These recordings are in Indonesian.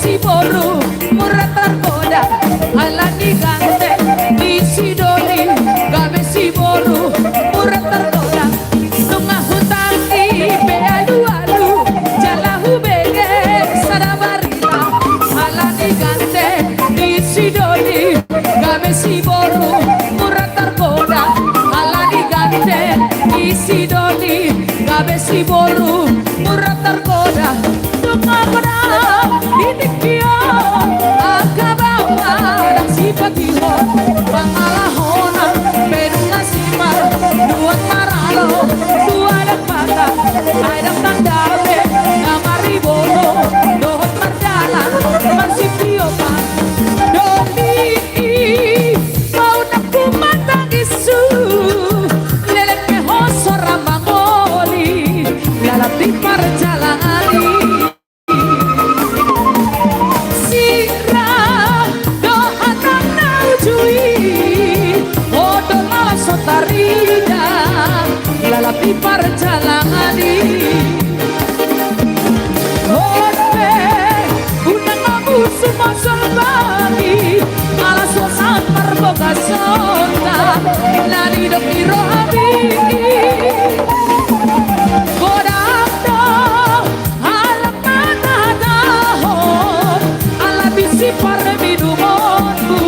si boru murah tergoda ala digante di si doli gabe si boru murah tergoda nunga hutangi be alu jalahu bege sarabarila ala digante di si doli gabe si boru murah tergoda ala digante di si doli gabe si boru murah tergoda nunga Ditikio agabawa dan sipatiho pangalahona perunga simar duat maralo dua dapata ada tandabe namaribono dohot mardala marsipio pan doni mau naku matang isu lelek mehoso ramangoli lalati perjalani lalapi perjalanan Ode unang aku semua sebagi malah suasana perboga sonda lari dok irohabi godam dong alam mana dahon ala bisi para minumonmu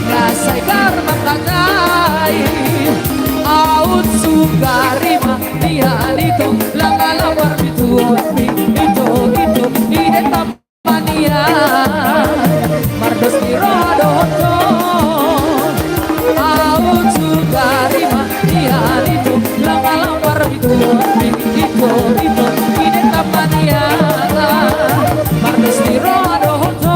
rasai karma kagai out sugari matian itu lama-lama itu ide tampania mardos irodoto out sugari matian itu lama-lama itu ide tampania mardos irodoto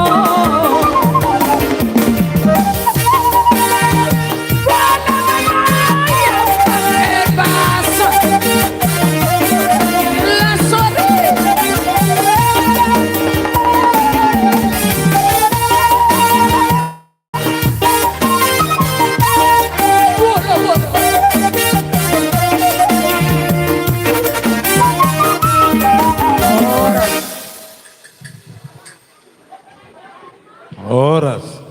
Horas.